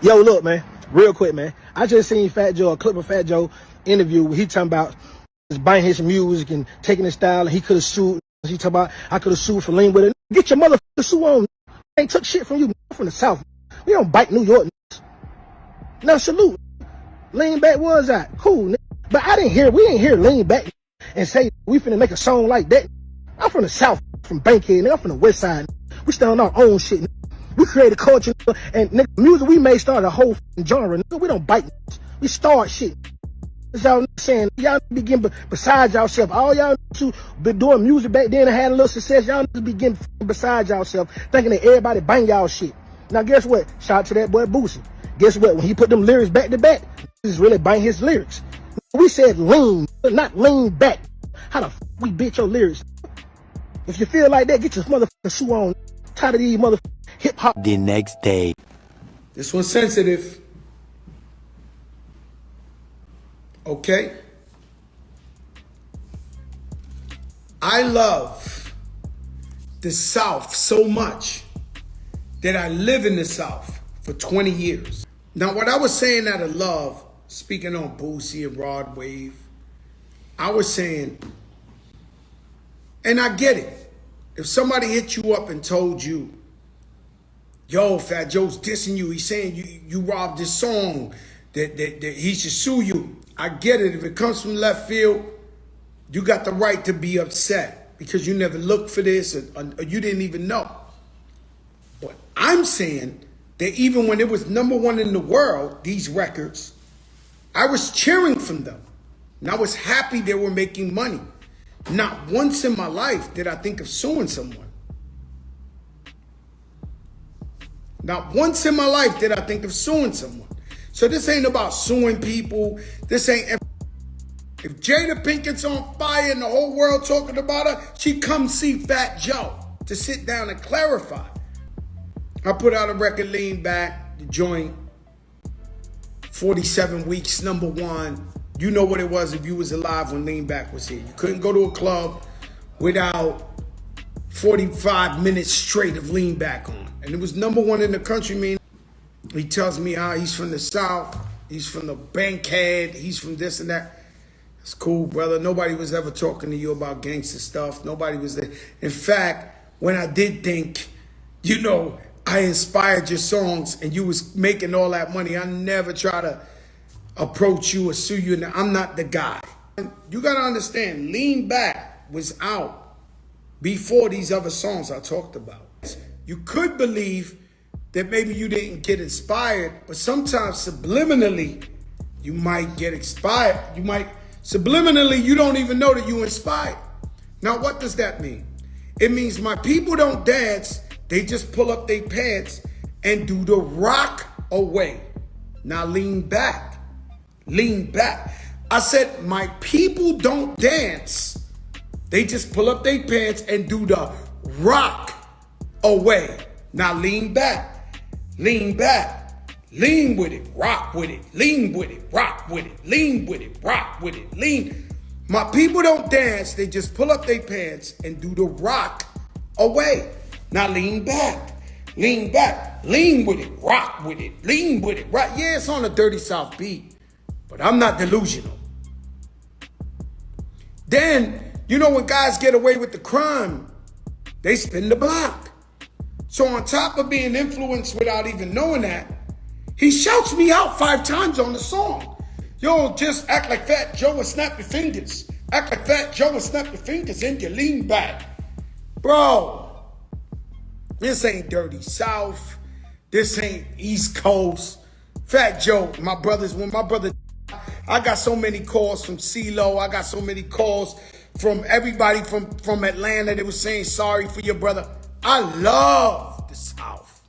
Yo, look, man, real quick, man. I just seen Fat Joe, a clip of Fat Joe interview where he talking about just buying his music and taking his style, and he could have sued. He talking about, I could have sued for lean with it. Get your motherfucker sue on. I ain't took shit from you from the South. We don't bite New York. Now, salute. Lean back was that. Cool, but we ain't hear lean back and say we finna make a song like that. I'm from the South, from Bankhead, I'm from the West Side. We stand on our own shit. We create a culture, and music we made started a whole genre. We don't bite. We start shit. Y'all saying y'all begin beside yourself. All y'all who been doing music back then and had a little success, y'all begin beside yourself, thinking that everybody bang y'all shit. Now guess what? Shout out to that boy Boosie. Guess what? When he put them lyrics back to back, he's really bang his lyrics. We said lean, not lean back. How the fuck we bitch your lyrics? If you feel like that, get your motherfucking shoe on. Tired of these motherfucking hip hop. The next day. This one's sensitive. Okay? I love the South so much that I live in the South for 20 years. Now, what I was saying out of love, speaking on Boosie and Rod Wave, I was saying, and I get it. If somebody hit you up and told you, yo, Fat Joe's dissing you, he's saying you robbed this song, that he should sue you. I get it. If it comes from left field, you got the right to be upset because you never looked for this or you didn't even know. But I'm saying that even when it was #1 in the world, these records, I was cheering for them. And I was happy they were making money. Not once in my life did I think of suing someone. Not once in my life did I think of suing someone. So this ain't about suing people. This ain't, if Jada Pinkett's on fire and the whole world talking about her, she come see Fat Joe to sit down and clarify. I put out a record, Lean Back, the joint, 47 weeks, #1. You know what it was if you was alive when Lean Back was here. You couldn't go to a club without 45 minutes straight of Lean Back on. And it was #1 in the country, man. He tells me how he's from the South, he's from the Bankhead, he's from this and that. It's cool, brother. Nobody was ever talking to you about gangster stuff. Nobody was there. In fact, when I did think, you know, I inspired your songs and you was making all that money, I never try to approach you or sue you. I'm not the guy. You got to understand, Lean Back was out before these other songs I talked about. You could believe that maybe you didn't get inspired, but sometimes subliminally, you might get inspired. Subliminally, you don't even know that you inspired. Now, what does that mean? It means my people don't dance. They just pull up their pants and do the rock away. Now lean back. Lean back. I said, my people don't dance. They just pull up their pants and do the rock away. Now lean back. Lean back. Lean with it. Rock with it. Lean with it. Rock with it. Lean with it. Rock with it. Lean. My people don't dance. They just pull up their pants and do the rock away. Now lean back. Lean back. Lean with it. Rock with it. Lean with it. Right. Yeah, it's on a Dirty South beat. But I'm not delusional. Then, you know, when guys get away with the crime, they spin the block. So on top of being influenced without even knowing that, he shouts me out 5 times on the song. Yo, just act like Fat Joe and snap your fingers. Act like Fat Joe and snap your fingers and you lean back. Bro, this ain't Dirty South. This ain't East Coast. Fat Joe, my brothers, when my brother, I got so many calls from CeeLo. I got so many calls from everybody from Atlanta that was saying sorry for your brother. I love the South.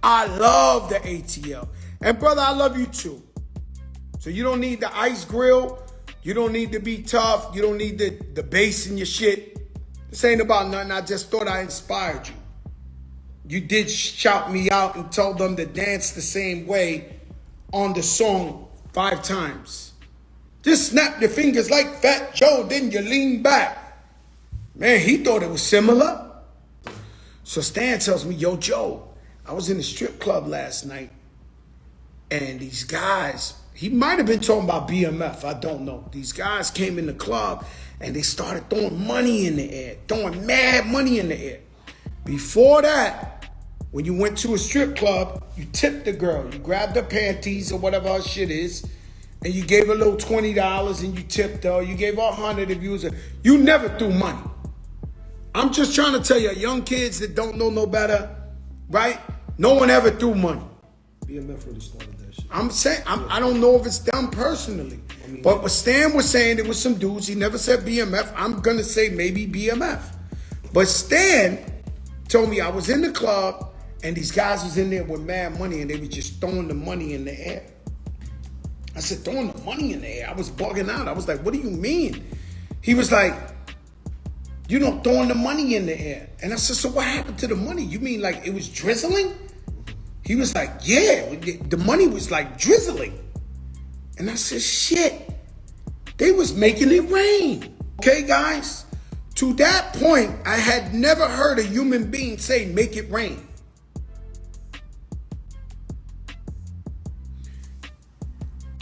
I love the ATL. And brother, I love you too. So you don't need the ice grill. You don't need to be tough. You don't need the bass in your shit. This ain't about nothing. I just thought I inspired you. You did shout me out and told them to dance the same way on the song 5 times. Just snap your fingers like Fat Joe, then you lean back. Man, he thought it was similar. So Stan tells me, yo, Joe, I was in the strip club last night And these guys, he might have been talking about BMF, I don't know. These guys came in the club and they started throwing money in the air, throwing mad money in the air. Before that, when you went to a strip club, you tipped the girl. You grabbed her panties or whatever her shit is, and you gave her a little $20 and you tipped her. You gave her $100 if you was you never threw money. I'm just trying to tell you, young kids that don't know no better, right? No one ever threw money. BMF really started that shit. I'm saying, I don't know if it's done personally. But what Stan was saying, there was some dudes, he never said BMF. I'm going to say maybe BMF. But Stan told me I was in the club and these guys was in there with mad money and they were just throwing the money in the air. I said, throwing the money in the air? I was bugging out. I was like, what do you mean? He was like, you know, throwing the money in the air. And I said, so what happened to the money? You mean like it was drizzling? He was like, yeah, the money was like drizzling. And I said, shit, they was making it rain. Okay, guys? To that point, I had never heard a human being say, make it rain.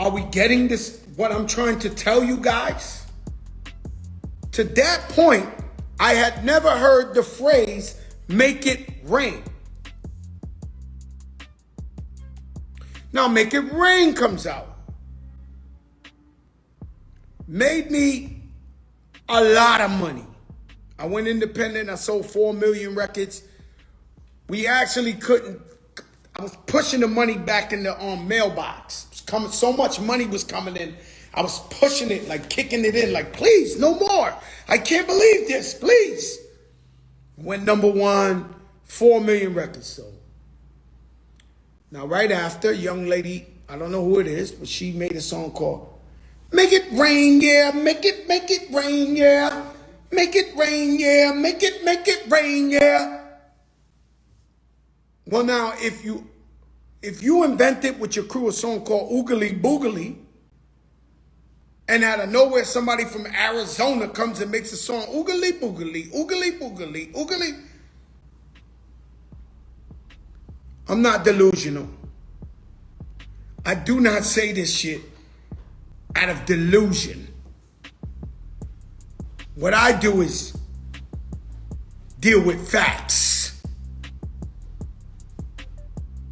Are we getting this, what I'm trying to tell you guys? To that point, I had never heard the phrase, make it rain. Now, Make It Rain comes out. Made me a lot of money. I went independent. I sold 4 million records. We actually couldn't. I was pushing the money back in the mailbox. It was coming, so much money was coming in. I was pushing it, like kicking it in, like, please, no more. I can't believe this, please. Went #1, 4 million records sold. Now, right after, a young lady, I don't know who it is, but she made a song called Make It Rain, Yeah, Make It Rain, Yeah. Make it rain, yeah, make it rain, yeah. Well, now, if you invented with your crew a song called Oogly Boogly, and out of nowhere somebody from Arizona comes and makes a song, Oogly Boogly, Oogly Boogly, Oogly. I'm not delusional. I do not say this shit out of delusion. What I do is deal with facts.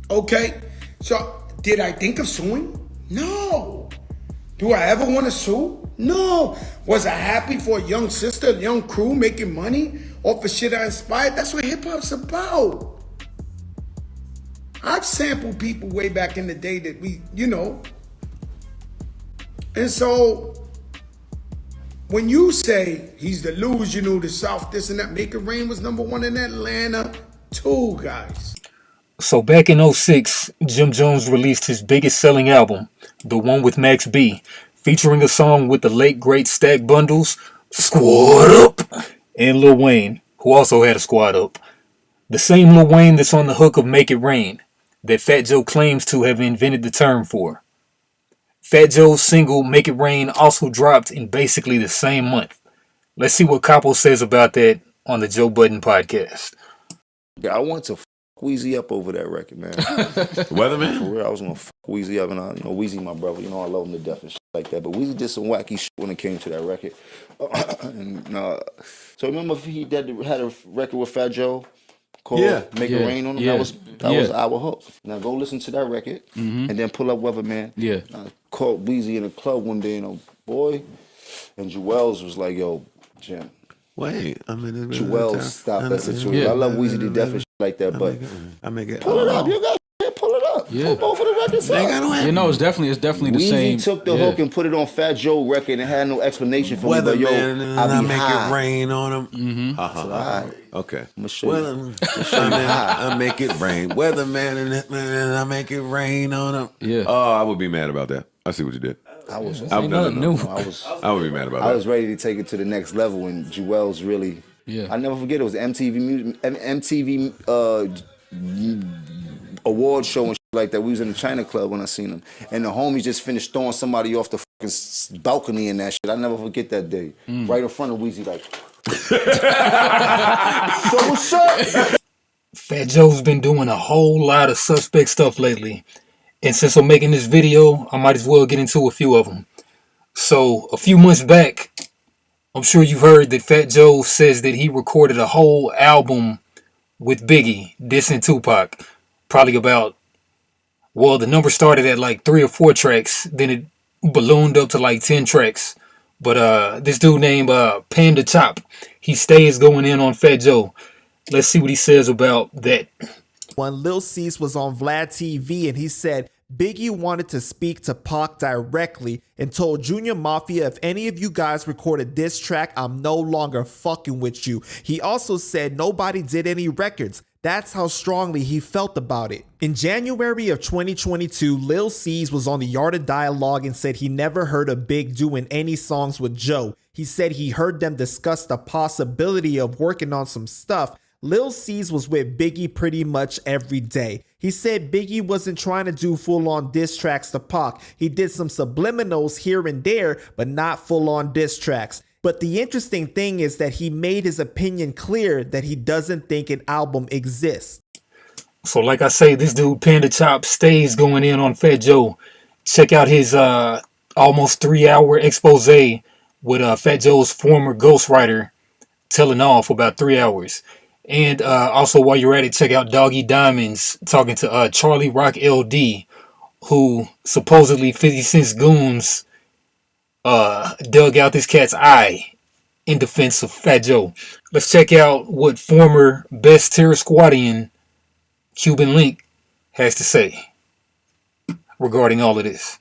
Okay? So, did I think of suing? No. Do I ever want to sue? No. Was I happy for a young sister, a young crew making money off of shit I inspired? That's what hip-hop's about. I've sampled people way back in the day that we, you know. And so, when you say he's delusional, the South, this and that, Make It Rain was #1 in Atlanta too, guys. So back in 06, Jim Jones released his biggest selling album, the one with Max B, featuring a song with the late great Stack Bundles, Squad Up, and Lil Wayne, who also had a squad up. The same Lil Wayne that's on the hook of Make It Rain, that Fat Joe claims to have invented the term for. Fat Joe's single Make It Rain also dropped in basically the same month. Let's see what Capo says about that on the Joe Budden podcast. Yeah, I want to f Weezy up over that record, man. Weatherman? For real, I was gonna f Weezy up, and Weezy my brother, I love him to death and shit like that. But Weezy did some wacky shit when it came to that record. So remember he had a record with Fat Joe called Make It Rain on him? That was our hook. Now go listen to that record and then pull up Weatherman. Yeah. Called Weezy in a club one day, boy, and Jewels was like, yo, Jim. Wait, I'm in the Jewels stopped that situation. I love Weezy to death and shit like that, but I make it. pull it up. You got pull it up. Yeah. Pull both of the records up. You know, it's definitely the Weezy same. took the hook and put it on Fat Joe record and had no explanation for me. But yo, I be make high. it rain on him. Mm-hmm. All right. Okay. I'm gonna show you. I make it rain. Weatherman and I make it rain on him. Yeah. Oh, I would be mad about that. I see what you did. I was. Ain't nothing new. I would be mad about that. I was ready to take it to the next level, and Jewels really. Yeah. I never forget. It was MTV award show and shit like that. We was in the China Club when I seen him, and the homies just finished throwing somebody off the fucking balcony and that shit. I never forget that day. Right in front of Weezy, like. So what's up? Fat Joe's been doing a whole lot of suspect stuff lately, And since I'm making this video, I might as well get into a few of them. So, a few months back, I'm sure you've heard that Fat Joe says that he recorded a whole album with Biggie, dissing Tupac. Probably about, well, the number started at like 3 or 4 tracks, then it ballooned up to like 10 tracks. But this dude named Panda Chop, he stays going in on Fat Joe. Let's see what he says about that. When Lil Cease was on Vlad TV and he said Biggie wanted to speak to Pac directly and told Junior Mafia, if any of you guys record a diss track, I'm no longer fucking with you. He also said nobody did any records. That's how strongly he felt about it. In January of 2022, Lil Cease was on the Yard of Dialogue and said he never heard of Big doing any songs with Joe. He said he heard them discuss the possibility of working on some stuff. Lil Cease was with Biggie pretty much every day. He said Biggie wasn't trying to do full-on diss tracks to Pac. He did some subliminals here and there, but not full-on diss tracks. But the interesting thing is that he made his opinion clear that he doesn't think an album exists. So like I say, this dude Panda Chop stays going in on Fat Joe. Check out his almost 3-hour expose with Fat Joe's former ghostwriter telling off about 3 hours. And also while you're at it, check out Doggy Diamonds talking to Charlie Rock LD, who supposedly 50 Cent's goons dug out this cat's eye in defense of Fat Joe. Let's check out what former Best Terror Squadian Cuban Link has to say regarding all of this.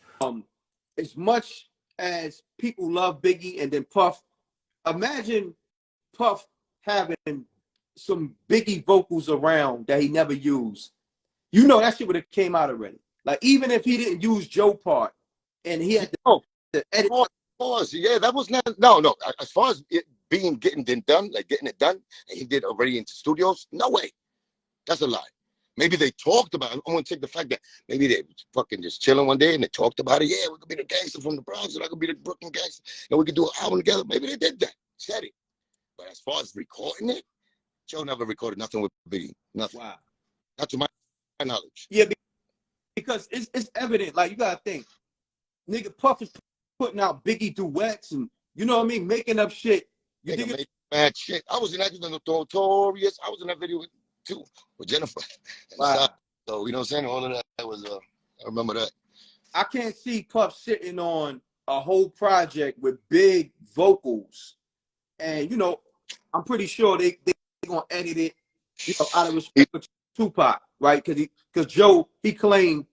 As much as people love Biggie and then Puff, imagine Puff having some Biggie vocals around that he never used. You know that shit would have came out already. Like even if he didn't use Joe part and he had to edit. Pause. Yeah, that was not no. As far as it being getting it done, and he did already into studios. No way. That's a lie. Maybe they talked about it. I'm gonna take the fact that maybe they fucking just chilling one day and they talked about it. Yeah, we could be the gangster from the Bronx and I could be the Brooklyn gangster and we could do an album together. Maybe they did that. Said it. But as far as recording it, Joe never recorded nothing with Biggie. Nothing. Wow. Not to my knowledge. Yeah, because it's evident. Like you gotta think, nigga, Puff is putting out Biggie duets and you know what I mean, making up shit. You Nigga made mad shit. I was in that Notorious. I was in that video too with Jennifer. Wow. So you know what I'm saying? All of that was I remember that. I can't see Puff sitting on a whole project with big vocals, and you know, I'm pretty sure they gonna edit it, you know, out of respect for Tupac, right? Because Joe he claimed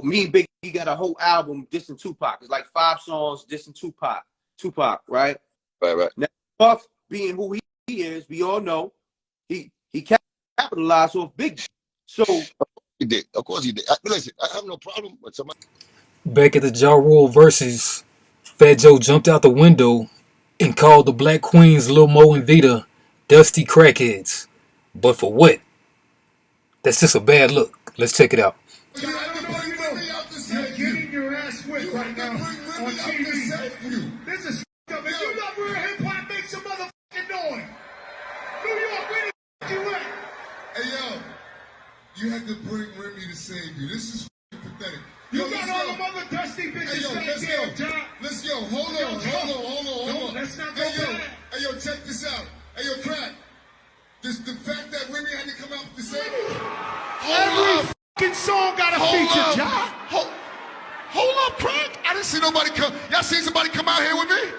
me and Biggie got a whole album dissing Tupac. It's like 5 songs dissing Tupac, right? Right. Now Puff being who he is, we all know he capitalized off Biggie. So he did. Of course he did. Listen, I have no problem with somebody. Back at the Ja Rule versus, Fat Joe jumped out the window and called the Black Queens Lil Mo and Vita dusty crackheads. But for what? That's just a bad look. Let's check it out. You're getting your ass whipped right now on TV. This is up. If you love real hip hop, make some motherfucking noise. New York, where the you at? Hey yo, you had to bring Remy to save you. This is pathetic. You got all them other dusty bitches right here, John. Let's go. Hold on. Let's not go back. Hey yo, check this out. Hey yo, Crack. Just the fact that Remy had to come out to save you. Every fucking song got a feature, John. Hold up, Crack. I didn't see nobody come. Y'all seen somebody come out here with me?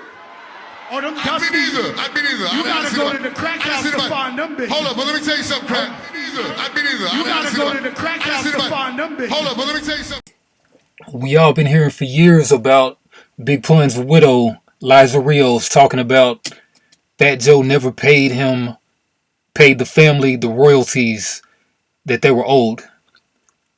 Oh, them I've been either. You gotta go to the crack house to find them bitches. Hold up, but let me tell you something, Crack. I've been either. You gotta go to the crack house to find them bitches. Hold up, but let me tell you something. We all been hearing for years about Big Pun's widow, Liza Rios, talking about Fat Joe never paid the family the royalties that they were owed.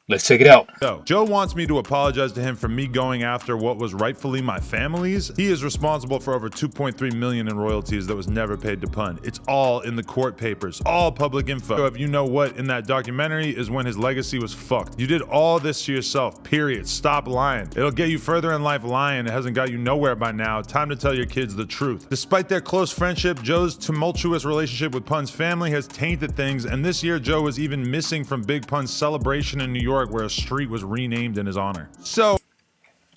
Let's check it out. So, Joe wants me to apologize to him for me going after what was rightfully my family's. He is responsible for over $2.3 million in royalties that was never paid to Pun. It's all in the court papers, all public info. So if you know what in that documentary is when his legacy was fucked. You did all this to yourself, period. Stop lying. It'll get you further in life lying. It hasn't got you nowhere by now. Time to tell your kids the truth. Despite their close friendship, Joe's tumultuous relationship with Pun's family has tainted things, and this year Joe was even missing from Big Pun's celebration in New York York where a street was renamed in his honor. So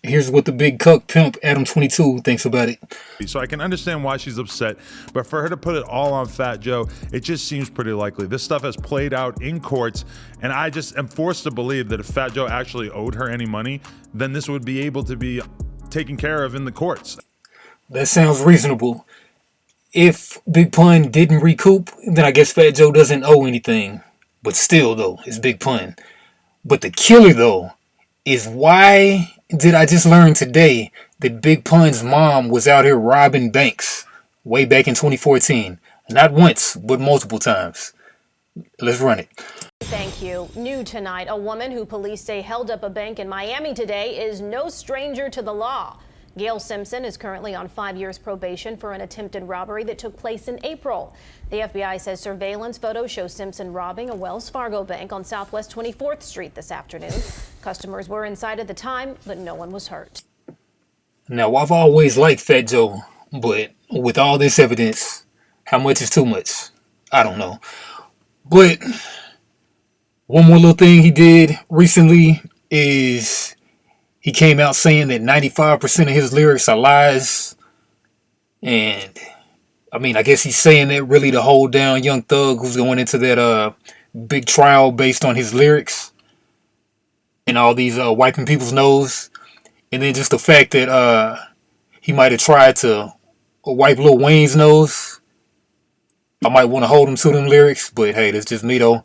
Here's what the big cuck pimp Adam22 thinks about it. So I can understand why she's upset, but for her to put it all on Fat Joe, it just seems pretty likely. This stuff has played out in courts, and I just am forced to believe that if Fat Joe actually owed her any money, then this would be able to be taken care of in the courts. That sounds reasonable. If Big Pun didn't recoup, then I guess Fat Joe doesn't owe anything. But still, though, it's Big Pun. But the killer, though, is why did I just learn today that Big Pun's mom was out here robbing banks way back in 2014? Not once, but multiple times. Let's run it. Thank you. New tonight, a woman who police say held up a bank in Miami today is no stranger to the law. Gail Simpson is currently on 5 years probation for an attempted robbery that took place in April. The FBI says surveillance photos show Simpson robbing a Wells Fargo bank on Southwest 24th Street this afternoon. Customers were inside at the time, but no one was hurt. Now, I've always liked Fat Joe, but with all this evidence, how much is too much? I don't know. But one more little thing he did recently is he came out saying that 95% of his lyrics are lies. And, I mean, I guess he's saying that really to hold down Young Thug, who's going into that big trial based on his lyrics. And all these wiping people's nose. And then just the fact that he might have tried to wipe Lil Wayne's nose. I might want to hold him to them lyrics. But, hey, that's just me, though.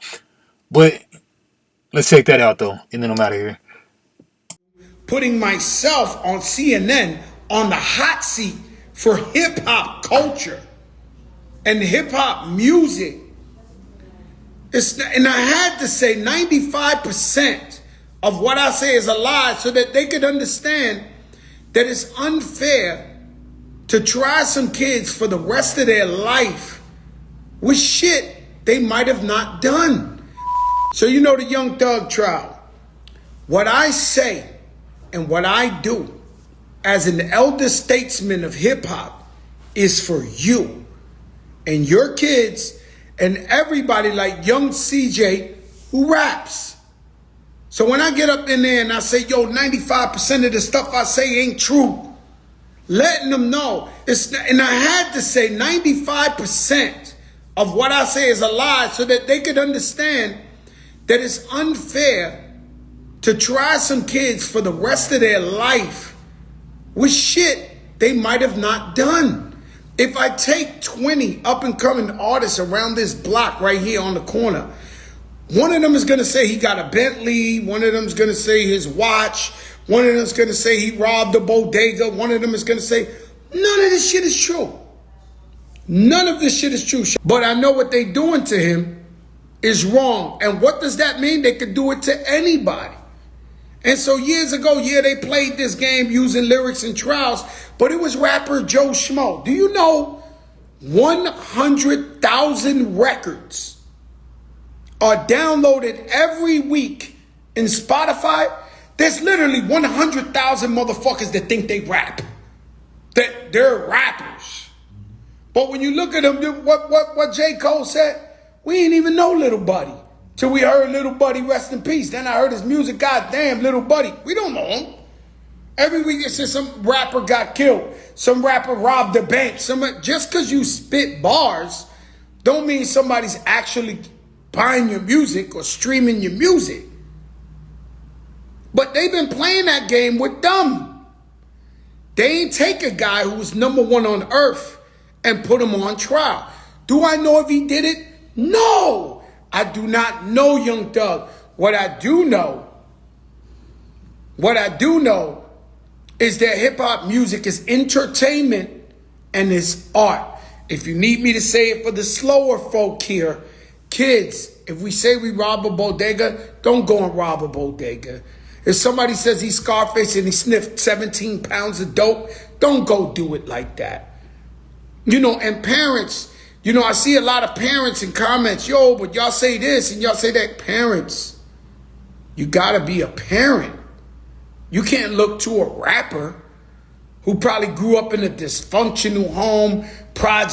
But let's check that out, though. And then I'm out of here. Putting myself on CNN on the hot seat for hip-hop culture and hip-hop music. And I had to say 95% of what I say is a lie so that they could understand that it's unfair to try some kids for the rest of their life with shit they might have not done. So you know the Young Thug trial. What I say and what I do as an elder statesman of hip-hop is for you and your kids and everybody like young CJ who raps. So when I get up in there and I say, yo, 95% of the stuff I say ain't true, letting them know. And I had to say 95% of what I say is a lie so that they could understand that it's unfair to try some kids for the rest of their life with shit they might have not done. If I take 20 up-and-coming artists around this block right here on the corner, one of them is going to say he got a Bentley, one of them is going to say his watch, one of them is going to say he robbed a bodega, one of them is going to say, none of this shit is true. None of this shit is true. But I know what they doing to him is wrong. And what does that mean? They could do it to anybody. And so years ago, yeah, they played this game using lyrics and trials, but it was rapper Joe Schmo. Do you know 100,000 records are downloaded every week in Spotify? There's literally 100,000 motherfuckers that think they rap, that they're rappers. But when you look at them, what J. Cole said, we ain't even know Little Buddy. Till we heard Little Buddy rest in peace. Then I heard his music. God damn, Little Buddy. We don't know him. Every week it says some rapper got killed. Some rapper robbed a bank. Just because you spit bars don't mean somebody's actually buying your music or streaming your music. But they've been playing that game with them. They ain't take a guy who was #1 on earth and put him on trial. Do I know if he did it? No. I do not know Young Thug. What I do know is that hip-hop music is entertainment and it's art. If you need me to say it for the slower folk here, kids, if we say we rob a bodega, don't go and rob a bodega. If somebody says he's Scarface and he sniffed 17 pounds of dope, don't go do it like that. You know, and parents, you know, I see a lot of parents in comments, yo, but y'all say this and y'all say that. Parents, you gotta be a parent. You can't look to a rapper who probably grew up in a dysfunctional home, project.